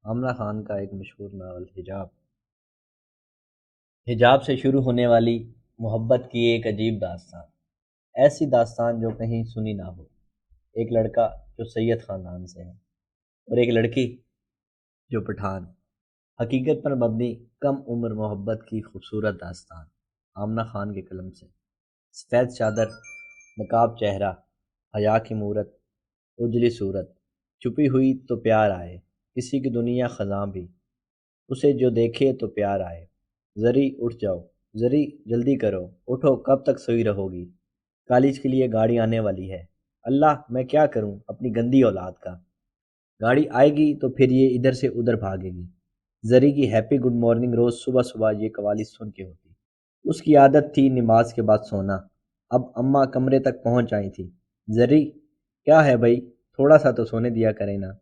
آمنہ خان کا ایک مشہور ناول حجاب۔ حجاب سے شروع ہونے والی محبت کی ایک عجیب داستان، ایسی داستان جو کہیں سنی نہ ہو۔ ایک لڑکا جو سید خاندان سے ہے اور ایک لڑکی جو پٹھان، حقیقت پر مبنی کم عمر محبت کی خوبصورت داستان۔ آمنہ خان کے قلم سے۔ سفید چادر، نقاب چہرہ، حیا کی مورت، اجلی صورت، چھپی ہوئی تو پیار آئے، کسی کی دنیا خزاں بھی، اسے جو دیکھے تو پیار آئے۔ زری اٹھ جاؤ، زری جلدی کرو، اٹھو کب تک سوئی رہو گی، کالج کے لیے گاڑی آنے والی ہے۔ اللہ میں کیا کروں اپنی گندی اولاد کا، گاڑی آئے گی تو پھر یہ ادھر سے ادھر بھاگے گی۔ زری کی ہیپی گڈ مارننگ روز صبح صبح یہ قوالی سن کے ہوتی۔ اس کی عادت تھی نماز کے بعد سونا۔ اب اماں کمرے تک پہنچ آئی تھی۔ زری کیا ہے بھائی، تھوڑا سا تو سونے دیا کرے نا۔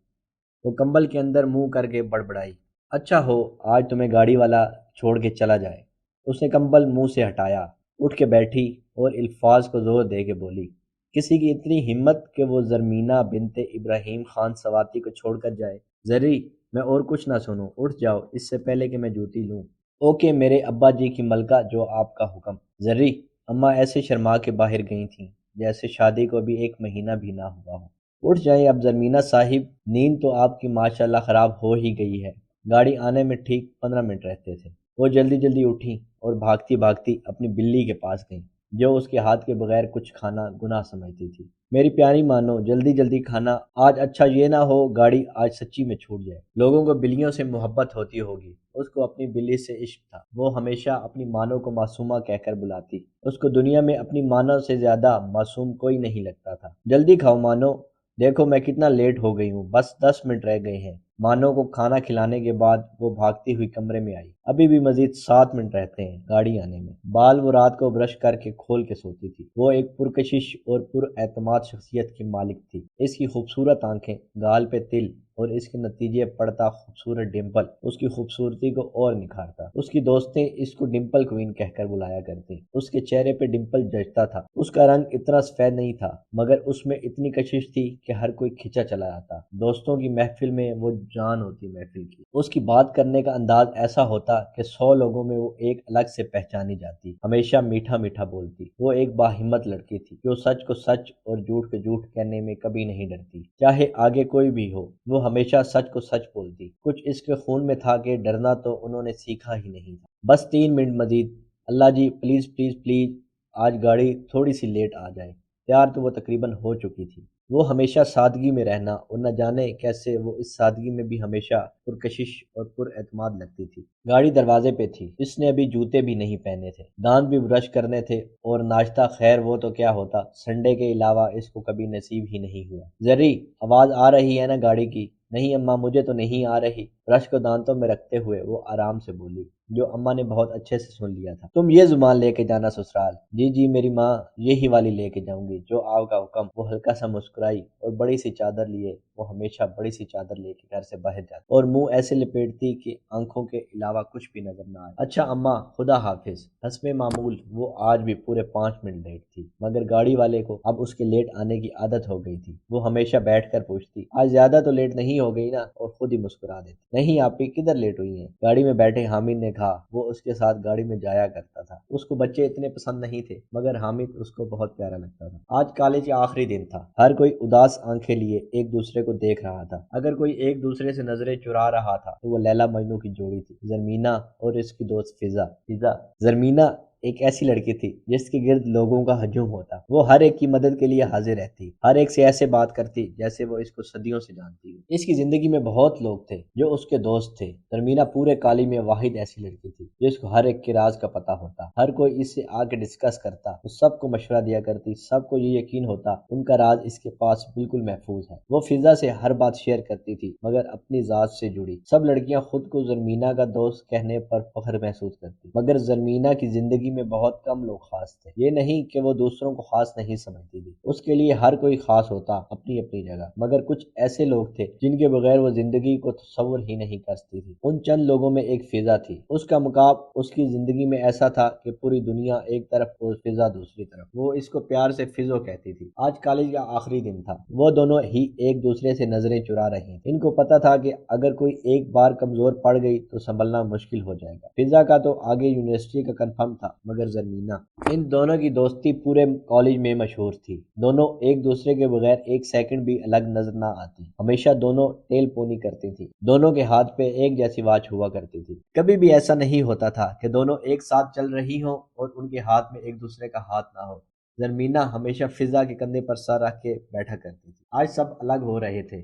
وہ کمبل کے اندر منہ کر کے بڑبڑائی۔ اچھا ہو آج تمہیں گاڑی والا چھوڑ کے چلا جائے۔ اس نے کمبل منہ سے ہٹایا، اٹھ کے بیٹھی اور الفاظ کو زور دے کے بولی، کسی کی اتنی ہمت کہ وہ زرمینہ بنت ابراہیم خان سواتی کو چھوڑ کر جائے۔ زری میں اور کچھ نہ سنوں، اٹھ جاؤ اس سے پہلے کہ میں جوتی لوں۔ اوکے میرے ابا جی کی ملکہ، جو آپ کا حکم۔ زری اماں ایسے شرما کے باہر گئی تھیں جیسے شادی کو بھی ایک مہینہ بھی نہ ہوا ہو۔ اٹھ جائیں اب زرمینہ صاحب، نیند تو آپ کی ماشاءاللہ خراب ہو ہی گئی ہے۔ گاڑی آنے میں ٹھیک 15 منٹ رہتے تھے۔ وہ جلدی جلدی اٹھی اور بھاگتی بھاگتی اپنی بلی کے پاس گئیں، جو اس کے ہاتھ کے بغیر کچھ کھانا گناہ سمجھتی تھی۔ میری پیاری مانو، جلدی جلدی کھانا آج، اچھا یہ نہ ہو گاڑی آج سچی میں چھوٹ جائے۔ لوگوں کو بلیوں سے محبت ہوتی ہوگی، اس کو اپنی بلی سے عشق تھا۔ وہ ہمیشہ اپنی مانو کو معصومہ کہہ کر بلاتی۔ اس کو دنیا میں اپنی مانو سے زیادہ معصوم کوئی نہیں لگتا تھا۔ جلدی کھاؤ مانو، دیکھو میں کتنا لیٹ ہو گئی ہوں، بس 10 منٹ رہ گئے ہیں۔ مانو کو کھانا کھلانے کے بعد وہ بھاگتی ہوئی کمرے میں آئی۔ ابھی بھی مزید 7 منٹ رہتے ہیں گاڑی آنے میں۔ بال وہ رات کو برش کر کے کھول کے سوتی تھی۔ وہ ایک پرکشش اور پر اعتماد شخصیت کی مالک تھی۔ اس کی خوبصورت آنکھیں، گال پہ تل اور اس کے نتیجے پڑتا خوبصورت ڈمپل اس کی خوبصورتی کو اور نکھارتا۔ اس کی دوستیں اس کو ڈمپل کوئین کہہ کر بلایا کرتی۔ اس کے چہرے پہ ڈمپل جچتا تھا۔ اس کا رنگ اتنا سفید نہیں تھا، مگر اس میں اتنی کشش تھی کہ ہر کوئی کھینچا چلا جاتا۔ دوستوں کی محفل میں وہ جان ہوتی محفل کی۔ اس کی بات کرنے کا انداز ایسا ہوتا کہ 100 لوگوں میں وہ ایک الگ سے پہچانی جاتی۔ ہمیشہ میٹھا میٹھا بولتی۔ وہ ایک باہمت لڑکی تھی جو سچ کو سچ اور جھوٹ کو جھوٹ کہنے میں کبھی نہیں ڈرتی، چاہے آگے کوئی بھی ہو۔ وہ ہمیشہ سچ کو سچ بولتی۔ کچھ اس کے خون میں تھا کہ ڈرنا تو انہوں نے سیکھا ہی نہیں تھا۔ بس 3 منٹ مزید، اللہ جی پلیز پلیز پلیز، آج گاڑی تھوڑی سی لیٹ آ جائے۔ تیار تو وہ تقریباً ہو چکی تھی۔ وہ ہمیشہ سادگی میں رہنا اور نہ جانے کیسے وہ اس سادگی میں بھی ہمیشہ پرکشش اور پر اعتماد لگتی تھی۔ گاڑی دروازے پہ تھی۔ اس نے ابھی جوتے بھی نہیں پہنے تھے، دانت بھی برش کرنے تھے اور ناشتہ خیر وہ تو کیا ہوتا، سنڈے کے علاوہ اس کو کبھی نصیب ہی نہیں ہوا۔ زری آواز آ رہی ہے نا گاڑی کی؟ نہیں اماں مجھے تو نہیں آ رہی، برش کو دانتوں میں رکھتے ہوئے وہ آرام سے بولی، جو اماں نے بہت اچھے سے سن لیا تھا۔ تم یہ زبان لے کے جانا سسرال؟ جی جی میری ماں، یہی والی لے کے جاؤں گی، جو آپ کا حکم۔ وہ ہلکا سا مسکرائی اور بڑی سی چادر لیے، وہ ہمیشہ بڑی سی چادر لے کے گھر سے باہر جاتی اور منہ ایسے لپیٹتی کہ آنکھوں کے علاوہ کچھ بھی نظر نہ آئے۔ اچھا اماں خدا حافظ۔ حسب معمول وہ آج بھی پورے 5 منٹ لیٹ تھی، مگر گاڑی والے کو اب اس کے لیٹ آنے کی عادت ہو گئی تھی۔ وہ ہمیشہ بیٹھ کر پوچھتی، آج زیادہ تو لیٹ نہیں ہو گئی نا، اور خود ہی مسکرا دیتی۔ نہیں آپ ہی کدھر لیٹ ہوئی ہیں؟ گاڑی میں بیٹھے حامد نے کہا۔ وہ اس کے ساتھ گاڑی میں جایا کرتا تھا۔ اس کو بچے اتنے پسند نہیں تھے، مگر حامد اس کو بہت پیارا لگتا تھا۔ آج کالج کا آخری دن تھا۔ ہر کوئی اداس آنکھیں لیے ایک دوسرے کو دیکھ رہا تھا۔ اگر کوئی ایک دوسرے سے نظریں چرا رہا تھا تو وہ لیلا مجنوں کی جوڑی تھی، زرمینہ اور اس کی دوست فضا۔ زرمینہ ایک ایسی لڑکی تھی جس کے گرد لوگوں کا ہجوم ہوتا۔ وہ ہر ایک کی مدد کے لیے حاضر رہتی، ہر ایک سے ایسے بات کرتی جیسے وہ اس کو صدیوں سے جانتی ہو۔ اس کی زندگی میں بہت لوگ تھے جو اس کے دوست تھے۔ زرمینہ پورے کالج میں واحد ایسی لڑکی تھی جس کو ہر ایک کے راز کا پتہ ہوتا۔ ہر کوئی اس سے آ کے ڈسکس کرتا، وہ سب کو مشورہ دیا کرتی، سب کو یہ یقین ہوتا ان کا راز اس کے پاس بالکل محفوظ ہے۔ وہ فضا سے ہر بات شیئر کرتی تھی، مگر اپنی ذات سے جڑی۔ سب لڑکیاں خود کو زرمینہ کا دوست کہنے پر فخر محسوس کرتی، مگر زرمینہ کی زندگی میں بہت کم لوگ خاص تھے۔ یہ نہیں کہ وہ دوسروں کو خاص نہیں سمجھتی تھی، اس کے لیے ہر کوئی خاص ہوتا اپنی اپنی جگہ، مگر کچھ ایسے لوگ تھے جن کے بغیر وہ زندگی کو تصور ہی نہیں کر سکتی تھی۔ ان چند لوگوں میں ایک فضا تھی، اس کا مقام اس کی زندگی میں ایسا تھا کہ پوری دنیا ایک طرف اور فضا دوسری طرف۔ وہ اس کو پیار سے فضو کہتی تھی۔ آج کالج کا آخری دن تھا، وہ دونوں ہی ایک دوسرے سے نظریں چرا رہی تھیں۔ ان کو پتا تھا کہ اگر کوئی ایک بار کمزور پڑ گئی تو سنبھلنا مشکل ہو جائے گا۔ فضا کا تو آگے یونیورسٹی کا کنفرم تھا، مگر زرمینہ، ان دونوں کی دوستی پورے کالج میں مشہور تھی۔ دونوں ایک دوسرے کے بغیر ایک سیکنڈ بھی الگ نظر نہ آتی، ہمیشہ دونوں ٹیل پونی کرتی تھی، دونوں کے ہاتھ پہ ایک جیسی واچ ہوا کرتی تھی۔ کبھی بھی ایسا نہیں ہوتا تھا کہ دونوں ایک ساتھ چل رہی ہوں اور ان کے ہاتھ میں ایک دوسرے کا ہاتھ نہ ہو۔ زرمینہ ہمیشہ فضا کے کندھے پر سر رکھ کے بیٹھا کرتی تھی۔ آج سب الگ ہو رہے تھے،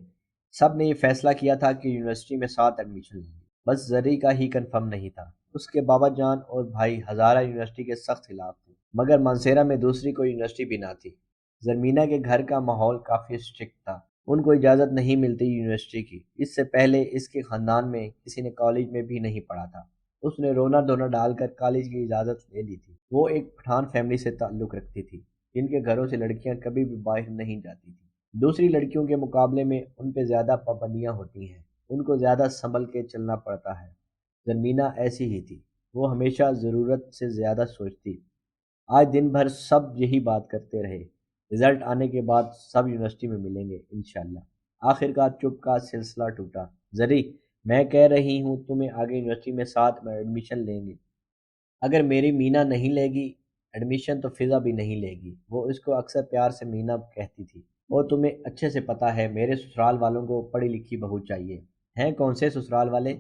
سب نے یہ فیصلہ کیا تھا کہ یونیورسٹی میں ساتھ ایڈمیشن لیں گے، بس زری کا ہی کنفرم نہیں تھا۔ اس کے بابا جان اور بھائی ہزارہ یونیورسٹی کے سخت خلاف تھے، مگر مانسیرا میں دوسری کوئی یونیورسٹی بھی نہ تھی۔ زرمینہ کے گھر کا ماحول کافی اسٹرکٹ تھا، ان کو اجازت نہیں ملتی یونیورسٹی کی۔ اس سے پہلے اس کے خاندان میں کسی نے کالج میں بھی نہیں پڑھا تھا۔ اس نے رونا دھونا ڈال کر کالج کی اجازت لے لی تھی۔ وہ ایک پٹھان فیملی سے تعلق رکھتی تھی، جن کے گھروں سے لڑکیاں کبھی بھی باہر نہیں جاتی تھیں۔ دوسری لڑکیوں کے مقابلے میں ان پہ زیادہ پابندیاں ہوتی ہیں، ان کو زیادہ سنبھل کے چلنا پڑتا ہے۔ زرمینہ ایسی ہی تھی، وہ ہمیشہ ضرورت سے زیادہ سوچتی۔ آج دن بھر سب یہی بات کرتے رہے، رزلٹ آنے کے بعد سب یونیورسٹی میں ملیں گے انشاءاللہ۔ آخرکار چپ کا سلسلہ ٹوٹا۔ زری، میں کہہ رہی ہوں تمہیں آگے یونیورسٹی میں ساتھ میں ایڈمیشن لیں گے۔ اگر میری مینا نہیں لے گی ایڈمیشن تو فضا بھی نہیں لے گی، وہ اس کو اکثر پیار سے مینا کہتی تھی۔ اور تمہیں اچھے سے پتہ ہے میرے سسرال والوں کو پڑھی لکھی بہو چاہیے۔ ہیں کون سے سسرال والے؟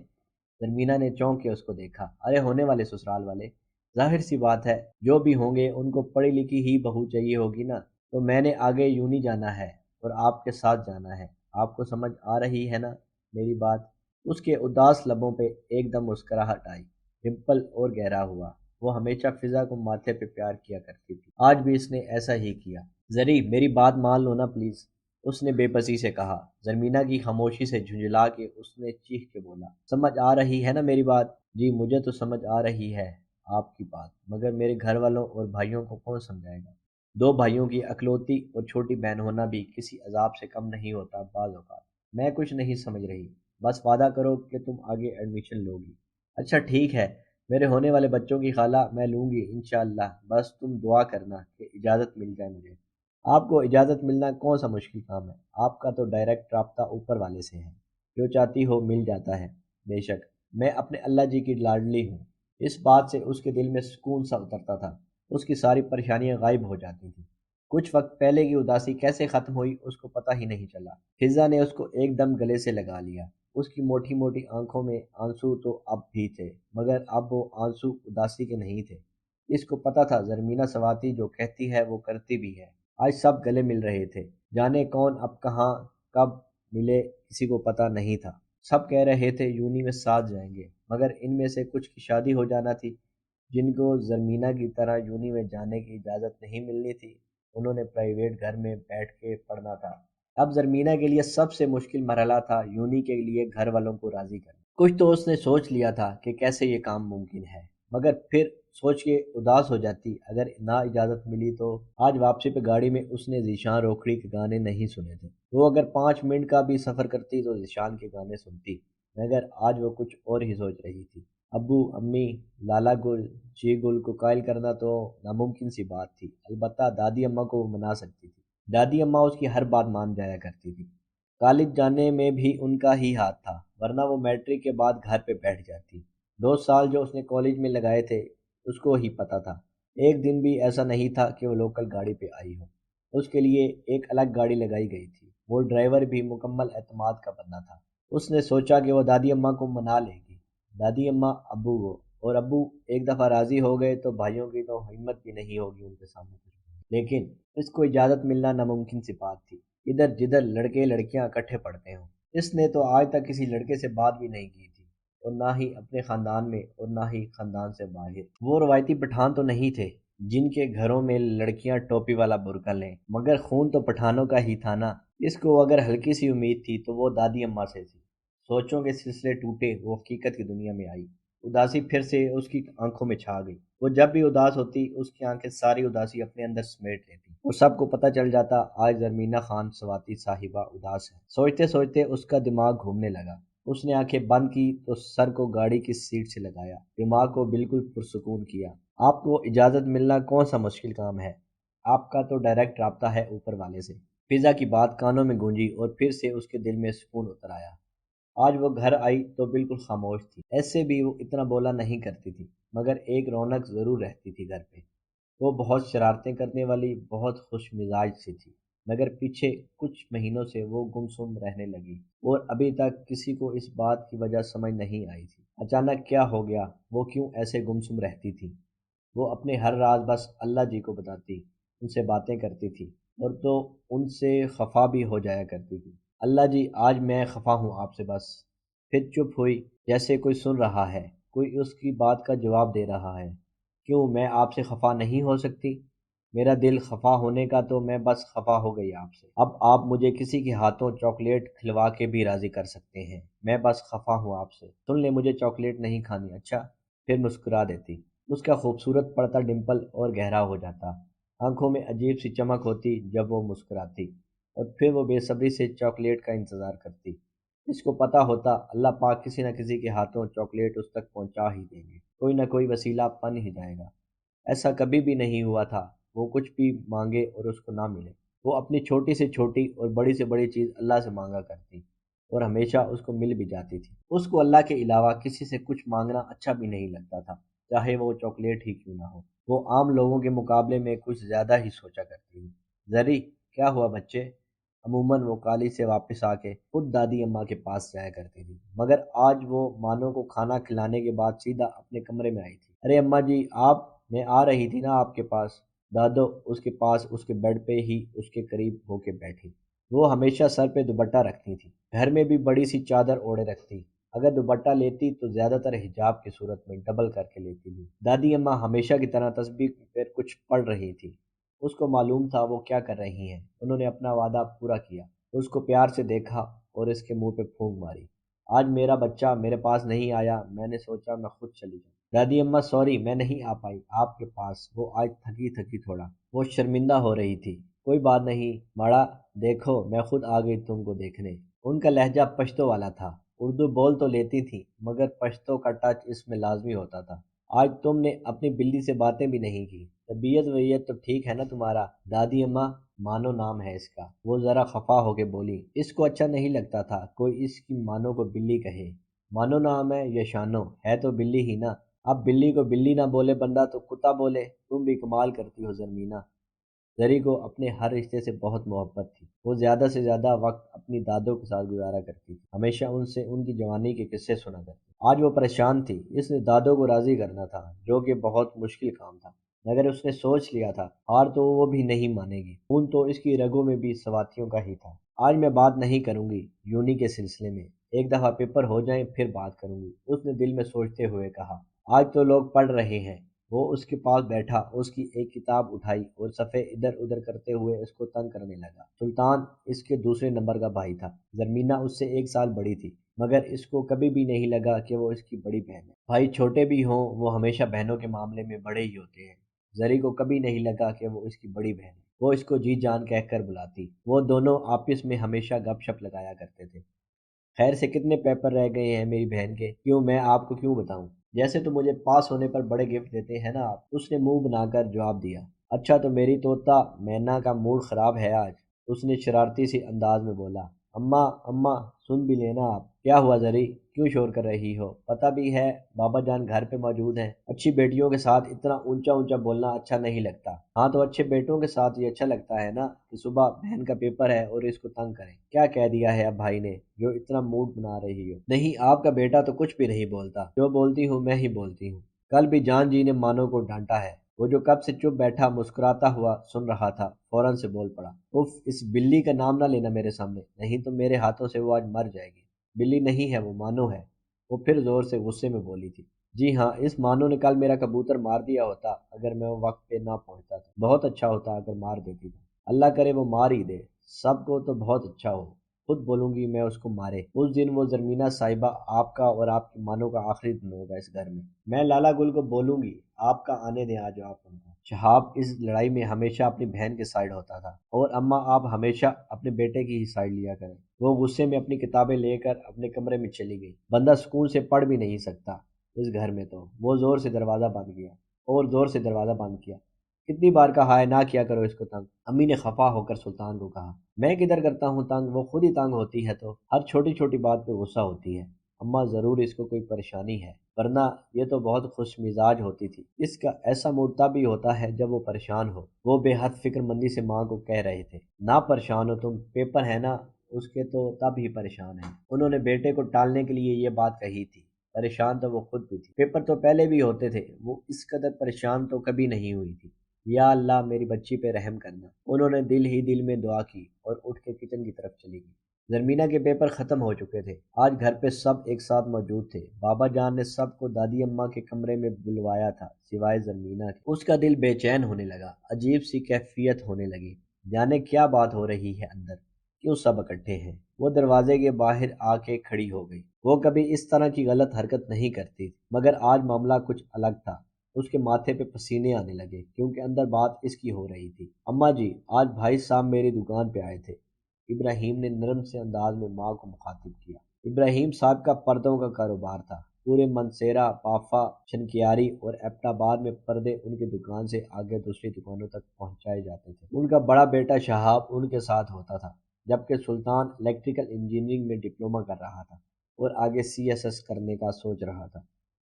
زرمینہ نے چونک کے اس کو دیکھا۔ ارے ہونے والے سسرال والے، ظاہر سی بات ہے جو بھی ہوں گے ان کو پڑھی لکھی ہی بہو چاہیے ہوگی نا۔ تو میں نے آگے یونی جانا ہے اور آپ کے ساتھ جانا ہے، آپ کو سمجھ آ رہی ہے نا میری بات؟ اس کے اداس لبوں پہ ایک دم مسکراہٹ آئی، ڈمپل اور گہرا ہوا۔ وہ ہمیشہ فضا کو ماتھے پہ پیار کیا کرتی تھی، آج بھی اس نے ایسا ہی کیا۔ زری، میری بات مان لو نا پلیز، اس نے بے بسی سے کہا۔ زرمینہ کی خاموشی سے جھنجھلا کے اس نے چیخ کے بولا، سمجھ آ رہی ہے نا میری بات؟ جی مجھے تو سمجھ آ رہی ہے آپ کی بات، مگر میرے گھر والوں اور بھائیوں کو کون سمجھائے گا؟ دو بھائیوں کی اکلوتی اور چھوٹی بہن ہونا بھی کسی عذاب سے کم نہیں ہوتا بعض اوقات۔ میں کچھ نہیں سمجھ رہی، بس وعدہ کرو کہ تم آگے ایڈمیشن لو گی۔ اچھا ٹھیک ہے، میرے ہونے والے بچوں کی خالہ میں لوں گی انشاءاللہ، بس تم دعا کرنا کہ اجازت مل جائے مجھے۔ آپ کو اجازت ملنا کون سا مشکل کام ہے، آپ کا تو ڈائریکٹ رابطہ اوپر والے سے ہے، جو چاہتی ہو مل جاتا ہے۔ بے شک، میں اپنے اللہ جی کی لاڈلی ہوں۔ اس بات سے اس کے دل میں سکون سا اترتا تھا، اس کی ساری پریشانیاں غائب ہو جاتی تھیں۔ کچھ وقت پہلے کی اداسی کیسے ختم ہوئی اس کو پتہ ہی نہیں چلا۔ فضا نے اس کو ایک دم گلے سے لگا لیا، اس کی موٹی موٹی آنکھوں میں آنسو تو اب بھی تھے، مگر اب وہ آنسو اداسی کے نہیں تھے۔ اس کو پتہ تھا زرمینہ سواتی جو کہتی ہے وہ کرتی بھی ہے۔ آج سب گلے مل رہے تھے، جانے کون اب کہاں کب ملے کسی کو پتہ نہیں تھا۔ سب کہہ رہے تھے یونی میں ساتھ جائیں گے، مگر ان میں سے کچھ کی شادی ہو جانا تھی، جن کو زرمینہ کی طرح یونی میں جانے کی اجازت نہیں ملنی تھی، انہوں نے پرائیویٹ گھر میں بیٹھ کے پڑھنا تھا۔ اب زرمینہ کے لیے سب سے مشکل مرحلہ تھا یونی کے لیے گھر والوں کو راضی کرنا۔ کچھ تو اس نے سوچ لیا تھا کہ کیسے یہ کام ممکن ہے، مگر پھر سوچ کے اداس ہو جاتی اگر نہ اجازت ملی تو۔ آج واپسی پہ گاڑی میں اس نے ذیشان روکھڑی کے گانے نہیں سنے تھے۔ وہ اگر 5 منٹ کا بھی سفر کرتی تو ذیشان کے گانے سنتی، مگر آج وہ کچھ اور ہی سوچ رہی تھی۔ ابو، امی، لالا گل، چی گل کو قائل کرنا تو ناممکن سی بات تھی، البتہ دادی اماں کو وہ منا سکتی تھی۔ دادی اماں اس کی ہر بات مان جایا کرتی تھی۔ کالج جانے میں بھی ان کا ہی ہاتھ تھا، ورنہ وہ میٹرک کے بعد گھر پہ بیٹھ جاتی۔ 2 سال جو اس نے کالج میں لگائے تھے اس کو ہی پتہ تھا، ایک دن بھی ایسا نہیں تھا کہ وہ لوکل گاڑی پہ آئی ہو۔ اس کے لیے ایک الگ گاڑی لگائی گئی تھی، وہ ڈرائیور بھی مکمل اعتماد کا بندہ تھا۔ اس نے سوچا کہ وہ دادی اماں کو منا لے گی، دادی اماں، ابو وہ، اور ابو ایک دفعہ راضی ہو گئے تو بھائیوں کی تو ہمت بھی نہیں ہوگی ان کے سامنے کچھ بولنے۔ لیکن اس کو اجازت ملنا ناممکن سی بات تھی، ادھر جدھر لڑکے لڑکیاں اکٹھے پڑھتے ہوں۔ اس نے تو آج تک کسی لڑکے سے بات بھی نہیں کی تھی، اور نہ ہی اپنے خاندان میں اور نہ ہی خاندان سے باہر۔ وہ روایتی پٹھان تو نہیں تھے جن کے گھروں میں لڑکیاں ٹوپی والا برقع لیں، مگر خون تو پٹھانوں کا ہی تھا نا۔ اس کو اگر ہلکی سی امید تھی تو وہ دادی اماں سے تھی۔ سوچوں کے سلسلے ٹوٹے، وہ حقیقت کی دنیا میں آئی۔ اداسی پھر سے اس کی آنکھوں میں چھا گئی۔ وہ جب بھی اداس ہوتی اس کی آنکھیں ساری اداسی اپنے اندر سمیٹ لیتی اور سب کو پتہ چل جاتا آج زرمینہ خان سواتی صاحبہ اداس ہے۔ سوچتے سوچتے اس کا دماغ گھومنے لگا۔ اس نے آنکھیں بند کی تو سر کو گاڑی کی سیٹ سے لگایا، دماغ کو بالکل پرسکون کیا۔ آپ کو اجازت ملنا کون سا مشکل کام ہے؟ آپ کا تو ڈائریکٹ رابطہ ہے اوپر والے سے۔ فضا کی بات کانوں میں گونجی اور پھر سے اس کے دل میں سکون اتر آیا۔ آج وہ گھر آئی تو بالکل خاموش تھی۔ ایسے بھی وہ اتنا بولا نہیں کرتی تھی، مگر ایک رونق ضرور رہتی تھی گھر پہ۔ وہ بہت شرارتیں کرنے والی، بہت خوش مزاج سی تھی، مگر پیچھے کچھ مہینوں سے وہ گمسم رہنے لگی اور ابھی تک کسی کو اس بات کی وجہ سمجھ نہیں آئی تھی۔ اچانک کیا ہو گیا؟ وہ کیوں ایسے گمسم رہتی تھی؟ وہ اپنے ہر راز بس اللہ جی کو بتاتی، ان سے باتیں کرتی تھی اور تو ان سے خفا بھی ہو جایا کرتی تھی۔ اللہ جی آج میں خفا ہوں آپ سے بس۔ پھر چپ ہوئی، جیسے کوئی سن رہا ہے، کوئی اس کی بات کا جواب دے رہا ہے۔ کیوں میں آپ سے خفا نہیں ہو سکتی؟ میرا دل خفا ہونے کا تو میں بس خفا ہو گئی آپ سے۔ اب آپ مجھے کسی کے ہاتھوں چاکلیٹ کھلوا کے بھی راضی کر سکتے ہیں، میں بس خفا ہوں آپ سے۔ سن لیں مجھے چاکلیٹ نہیں کھانی، اچھا؟ پھر مسکرا دیتی۔ اس کا خوبصورت پڑتا ڈمپل اور گہرا ہو جاتا، آنکھوں میں عجیب سی چمک ہوتی جب وہ مسکراتی، اور پھر وہ بے صبری سے چاکلیٹ کا انتظار کرتی۔ اس کو پتہ ہوتا اللہ پاک کسی نہ کسی کے ہاتھوں چاکلیٹ اس تک پہنچا ہی دیں گے، کوئی نہ کوئی وسیلہ بن ہی جائے گا۔ ایسا کبھی بھی نہیں ہوا تھا وہ کچھ بھی مانگے اور اس کو نہ ملے۔ وہ اپنی چھوٹی سے چھوٹی اور بڑی سے بڑی چیز اللہ سے مانگا کرتی اور ہمیشہ اس کو مل بھی جاتی تھی۔ اس کو اللہ کے علاوہ کسی سے کچھ مانگنا اچھا بھی نہیں لگتا تھا، چاہے وہ چاکلیٹ ہی کیوں نہ ہو۔ وہ عام لوگوں کے مقابلے میں کچھ زیادہ ہی سوچا کرتی تھی۔ زری، کیا ہوا بچے؟ عموماً وہ کالج سے واپس آ کے خود دادی اماں کے پاس جایا کرتی تھی، مگر آج وہ مانو کو کھانا کھلانے کے بعد سیدھا اپنے کمرے میں آئی تھی۔ ارے اماں جی آپ، میں آ رہی تھی نا آپ کے پاس۔ دادو اس کے پاس اس کے بیڈ پہ ہی اس کے قریب ہو کے بیٹھی۔ وہ ہمیشہ سر پہ دوپٹہ رکھتی تھی، گھر میں بھی بڑی سی چادر اوڑھے رکھتی، اگر دوپٹہ لیتی تو زیادہ تر حجاب کی صورت میں ڈبل کر کے لیتی تھی۔ دادی اماں ہمیشہ کی طرح تسبیح پر کچھ پڑھ رہی تھی۔ اس کو معلوم تھا وہ کیا کر رہی ہیں، انہوں نے اپنا وعدہ پورا کیا۔ اس کو پیار سے دیکھا اور اس کے منہ پہ پھونک ماری۔ آج میرا بچہ میرے پاس نہیں آیا، میں نے سوچا میں خود چلی جاؤں۔ دادی اماں سوری، میں نہیں آ پائی آپ کے پاس، وہ آج تھکی تھکی تھوڑا۔ وہ شرمندہ ہو رہی تھی۔ کوئی بات نہیں ماڑا، دیکھو میں خود آ گئی تم کو دیکھنے۔ ان کا لہجہ پشتو والا تھا، اردو بول تو لیتی تھی مگر پشتو کا ٹچ اس میں لازمی ہوتا تھا۔ آج تم نے اپنی بلی سے باتیں بھی نہیں کی، طبیعت ویت تو ٹھیک ہے نا تمہارا؟ دادی اماں، مانو نام ہے اس کا، وہ ذرا خفا ہو کے بولی۔ اس کو اچھا نہیں لگتا تھا کوئی اس کی مانو کو بلی کہے۔ مانو نام ہے یا شانو، ہے تو بلی ہی نا۔ اب بلی کو بلی نہ بولے بندہ تو کتا بولے۔ تم بھی کمال کرتی ہو زرمینہ۔ زری کو اپنے ہر رشتے سے بہت محبت تھی، وہ زیادہ سے زیادہ وقت اپنی دادوں کے ساتھ گزارا کرتی تھی، ہمیشہ ان سے ان کی جوانی کے قصے سنا کرتی۔ آج وہ پریشان تھی، اس نے دادوں کو راضی کرنا تھا جو کہ بہت مشکل کام تھا، مگر اس نے سوچ لیا تھا ہار تو وہ بھی نہیں مانے گی، خون تو اس کی رگوں میں بھی سواتیوں کا ہی تھا۔ آج میں بات نہیں کروں گی یونی کے سلسلے میں، ایک دفعہ پیپر ہو جائیں پھر بات کروں گی، اس نے دل میں سوچتے ہوئے کہا۔ آج تو لوگ پڑھ رہے ہیں۔ وہ اس کے پاس بیٹھا، اس کی ایک کتاب اٹھائی اور صفحے ادھر ادھر کرتے ہوئے اس کو تنگ کرنے لگا۔ سلطان اس کے دوسرے نمبر کا بھائی تھا، زرمینہ اس سے 1 سال بڑی تھی، مگر اس کو کبھی بھی نہیں لگا کہ وہ اس کی بڑی بہن ہے۔ بھائی چھوٹے بھی ہوں وہ ہمیشہ بہنوں کے معاملے میں بڑے ہی ہوتے ہیں۔ زری کو کبھی نہیں لگا کہ وہ اس کی بڑی بہن ہے، وہ اس کو جی جان کہہ کر بلاتی۔ وہ دونوں آپس میں ہمیشہ گپ شپ لگایا کرتے تھے۔ خیر سے کتنے پیپر رہ گئے ہیں میری بہن کے؟ کیوں میں آپ کو کیوں بتاؤں؟ جیسے تو مجھے پاس ہونے پر بڑے گفٹ دیتے ہیں نا آپ، اس نے منہ بنا کر جواب دیا۔ اچھا تو میری طوطا مینا کا موڈ خراب ہے آج، اس نے شرارتی سی انداز میں بولا۔ اماں اماں سن بھی لینا آپ۔ کیا ہوا زری، کیوں شور کر رہی ہو؟ پتہ بھی ہے بابا جان گھر پہ موجود ہیں، اچھی بیٹیوں کے ساتھ اتنا اونچا اونچا بولنا اچھا نہیں لگتا۔ ہاں تو اچھے بیٹوں کے ساتھ یہ اچھا لگتا ہے نا کہ صبح بہن کا پیپر ہے اور اس کو تنگ کریں۔ کیا کہہ دیا ہے اب بھائی نے جو اتنا موڈ بنا رہی ہو؟ نہیں آپ کا بیٹا تو کچھ بھی نہیں بولتا، جو بولتی ہوں میں ہی بولتی ہوں۔ کل بھی جان جی نے مانو کو ڈانٹا ہے، وہ جو کب سے چپ بیٹھا مسکراتا ہوا سن رہا تھا فوراً سے بول پڑا۔ اف، اس بلی کا نام نہ لینا میرے سامنے، نہیں تو میرے ہاتھوں سے وہ آج مر جائے گی۔ بلی نہیں ہے وہ مانو ہے، وہ پھر زور سے غصے میں بولی تھی۔ جی ہاں، اس مانو نے کل میرا کبوتر مار دیا ہوتا اگر میں وہ وقت پہ نہ پہنچتا تھا، بہت اچھا ہوتا اگر مار دیتی تھا۔ اللہ کرے وہ مار ہی دے، سب کو تو بہت اچھا ہو، خود بولوں گی میں اس کو مارے۔ اس دن وہ زرمینہ صاحبہ آپ کا اور آپ کی مانو کا آخری دن ہوگا اس گھر میں لالا گل کو بولوں گی آپ کا آنے دیں آج آپ ان کو۔ شہاب اس لڑائی میں ہمیشہ اپنی بہن کے سائڈ ہوتا تھا، اور اماں آپ ہمیشہ اپنے بیٹے کی ہی سائڈ لیا کریں۔ وہ غصے میں اپنی کتابیں لے کر اپنے کمرے میں چلی گئی۔ بندہ سکون سے پڑھ بھی نہیں سکتا اس گھر میں تو۔ وہ زور سے دروازہ بند کیا اور زور سے دروازہ بند کیا۔ کتنی بار کہا ہے نہ کیا کرو اس کو تنگ۔ امی نے خفا ہو کر سلطان کو کہا، میں کدھر کرتا ہوں تنگ، وہ خود ہی تنگ ہوتی ہے، تو ہر چھوٹی چھوٹی بات پہ غصہ ہوتی ہے۔ اماں ضرور اس کو کوئی پریشانی ہے، ورنہ یہ تو بہت خوش مزاج ہوتی تھی۔ اس کا ایسا موڈ تب ہی ہوتا ہے جب وہ پریشان ہو۔ وہ بے حد فکر مندی سے ماں کو کہہ رہے تھے، نہ پریشان ہو تم، پیپر ہے نا اس کے تو تب ہی پریشان ہیں۔ انہوں نے بیٹے کو ٹالنے کے لیے یہ بات کہی تھی، پریشان تو وہ خود بھی تھی۔ پیپر تو پہلے بھی ہوتے تھے، وہ اس قدر پریشان تو کبھی نہیں ہوئی تھی۔ یا اللہ میری بچی پہ رحم کرنا۔ انہوں نے دل ہی دل میں دعا کی اور اٹھ کے کچن کی طرف چلی گئی۔ زرمینہ کے پیپر ختم ہو چکے تھے۔ آج گھر پہ سب ایک ساتھ موجود تھے۔ بابا جان نے سب کو دادی اماں کے کمرے میں بلوایا تھا سوائے زرمینہ کے۔ اس کا دل بے چین ہونے لگا، عجیب سی کیفیت ہونے لگی، جانے کیا بات ہو رہی ہے اندر، کیوں سب اکٹھے ہیں۔ وہ دروازے کے باہر آ کے کھڑی ہو گئی۔ وہ کبھی اس طرح کی غلط حرکت نہیں کرتی، مگر آج معاملہ کچھ الگ تھا۔ اس کے ماتھے پہ پسینے آنے لگے کیونکہ اندر بات اس کی ہو رہی تھی۔ اماں جی آج بھائی صاحب میری دکان پہ آئے تھے، ابراہیم نے نرم سے انداز میں ماں کو مخاطب کیا۔ ابراہیم صاحب کا پردوں کا کاروبار تھا، پورے منسیرا، پافا، چنکیاری اور ایبٹ آباد میں پردے ان کی دکان سے آگے دوسری دکانوں تک پہنچائے جاتے تھے۔ ان کا بڑا بیٹا شہاب ان کے ساتھ ہوتا تھا، جبکہ سلطان الیکٹریکل انجینئرنگ میں ڈپلومہ کر رہا تھا اور آگے CSS کرنے کا سوچ رہا تھا۔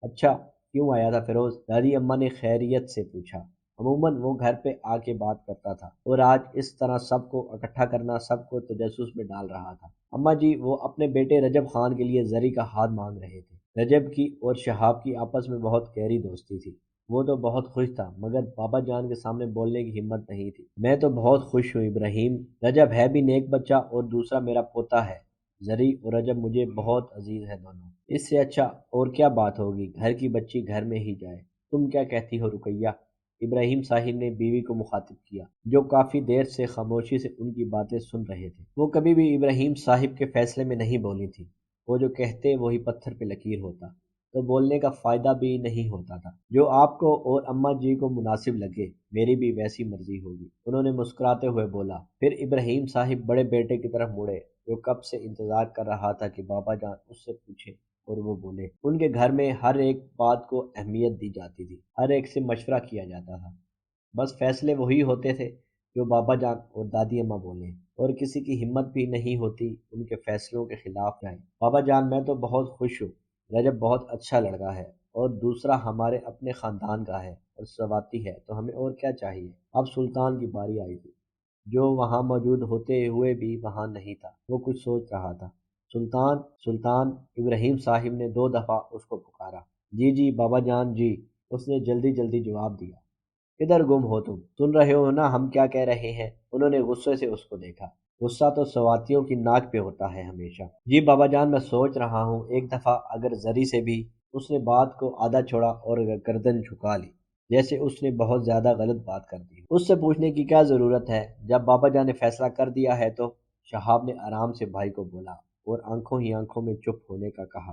اچھا کیوں آیا تھا فیروز؟ دادی اماں نے خیریت سے پوچھا۔ عموماً وہ گھر پہ آ کے بات کرتا تھا، اور آج اس طرح سب کو اکٹھا کرنا سب کو تجسس میں ڈال رہا تھا۔ اماں جی وہ اپنے بیٹے رجب خان کے لیے زری کا ہاتھ مانگ رہے تھے۔ رجب کی اور شہاب کی آپس میں بہت گہری دوستی تھی، وہ تو بہت خوش تھا، مگر بابا جان کے سامنے بولنے کی ہمت نہیں تھی۔ میں تو بہت خوش ہوں ابراہیم، رجب ہے بھی نیک بچہ اور دوسرا میرا پوتا ہے۔ زری اور رجب مجھے بہت عزیز ہے دونوں، اس سے اچھا اور کیا بات ہوگی، گھر کی بچی گھر میں ہی جائے۔ تم کیا کہتی ہو رقیہ؟ ابراہیم صاحب نے بیوی کو مخاطب کیا، جو کافی دیر سے خاموشی سے ان کی باتیں سن رہے تھے۔ وہ کبھی بھی ابراہیم صاحب کے فیصلے میں نہیں بولی تھی، وہ جو کہتے وہی پتھر پہ لکیر ہوتا، تو بولنے کا فائدہ بھی نہیں ہوتا تھا۔ جو آپ کو اور اماں جی کو مناسب لگے، میری بھی ویسی مرضی ہوگی، انہوں نے مسکراتے ہوئے بولا۔ پھر ابراہیم صاحب بڑے بیٹے کی طرف مڑے، جو کب سے انتظار کر رہا تھا کہ بابا جان اس سے پوچھے اور وہ بولے۔ ان کے گھر میں ہر ایک بات کو اہمیت دی جاتی تھی، ہر ایک سے مشورہ کیا جاتا تھا، بس فیصلے وہی ہوتے تھے جو بابا جان اور دادی اماں بولیں، اور کسی کی ہمت بھی نہیں ہوتی ان کے فیصلوں کے خلاف جائیں۔ بابا جان میں تو بہت خوش ہوں، رجب بہت اچھا لڑکا ہے اور دوسرا ہمارے اپنے خاندان کا ہے اور سواتی ہے، تو ہمیں اور کیا چاہیے۔ اب سلطان کی باری آئی تھی، جو وہاں موجود ہوتے ہوئے بھی وہاں نہیں تھا۔ وہ کچھ سوچ رہا تھا۔ سلطان سلطان، ابراہیم صاحب نے 2 دفعہ اس کو پکارا۔ جی جی بابا جان جی، اس نے جلدی جلدی جواب دیا۔ کدھر گم ہو تم؟ سن رہے ہو نا ہم کیا کہہ رہے ہیں؟ انہوں نے غصے سے اس کو دیکھا۔ غصہ تو سواتیوں کی ناک پہ ہوتا ہے ہمیشہ۔ جی بابا جان میں سوچ رہا ہوں ایک دفعہ اگر زری سے بھی۔ اس نے بات کو آدھا چھوڑا اور گردن جھکا لی، جیسے اس نے بہت زیادہ غلط بات کر دی۔ اس سے پوچھنے کی کیا ضرورت ہے؟ جب بابا جان نے فیصلہ کر دیا ہے تو؟ شہاب نے آرام سے بھائی کو بولا اور آنکھوں ہی آنکھوں میں چپ ہونے کا کہا۔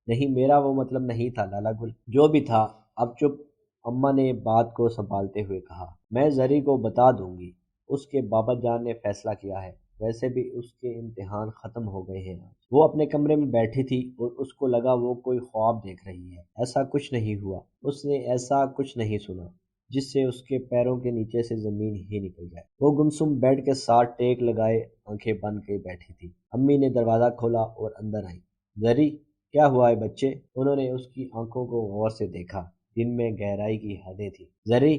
نہیں میرا وہ مطلب نہیں تھا لالا گل، جو بھی تھا اب چپ۔ اماں نے بات کو سنبھالتے ہوئے کہا، میں زری کو بتا دوں گی، اس کے بابا جان نے فیصلہ کیا ہے، ویسے بھی اس کے امتحان ختم ہو گئے ہیں۔ وہ اپنے کمرے میں بیٹھی تھی اور اس کو لگا وہ کوئی خواب دیکھ رہی ہے۔ ایسا کچھ نہیں ہوا، اس نے ایسا کچھ نہیں سنا جس سے اس کے پیروں کے نیچے سے زمین ہی نکل جائے۔ وہ گمسم بیڈ کے ساتھ ٹیک لگائے آنکھیں بند کے بیٹھی تھی۔ امی نے دروازہ کھولا اور اندر آئی۔ زری کیا ہوا ہے بچے؟ انہوں نے اس کی آنکھوں کو غور سے دیکھا، جن میں گہرائی کی حدیں تھیں۔ زری،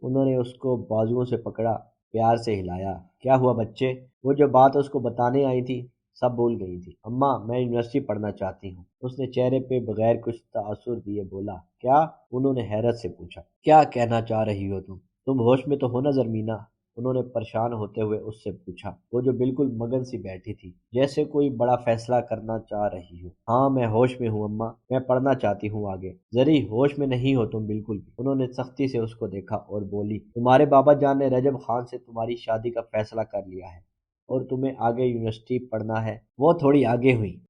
انہوں نے اس کو بازوؤں سے پکڑا، پیار سے ہلایا۔ کیا ہوا بچے؟ وہ جو بات اس کو بتانے آئی تھی سب بھول گئی تھی۔ اماں میں یونیورسٹی پڑھنا چاہتی ہوں، اس نے چہرے پہ بغیر کچھ تاثر دیے بولا۔ کیا؟ انہوں نے حیرت سے پوچھا۔ کیا کہنا چاہ رہی ہو تم ہوش میں تو ہو نا زرمینہ؟ انہوں نے پریشان ہوتے ہوئے اس سے پوچھا، وہ جو بالکل مگن سی بیٹھی تھی، جیسے کوئی بڑا فیصلہ کرنا چاہ رہی ہو۔ ہاں میں ہوش میں ہوں اماں، میں پڑھنا چاہتی ہوں آگے۔ زری ہوش میں نہیں ہو تم بالکل بھی۔ انہوں نے سختی سے اس کو دیکھا اور بولی، تمہارے بابا جان نے رجب خان سے تمہاری شادی کا فیصلہ کر لیا ہے۔ اور تمہیں آگے یونیورسٹی پڑھنا ہے وہ تھوڑی آگے ہوئی۔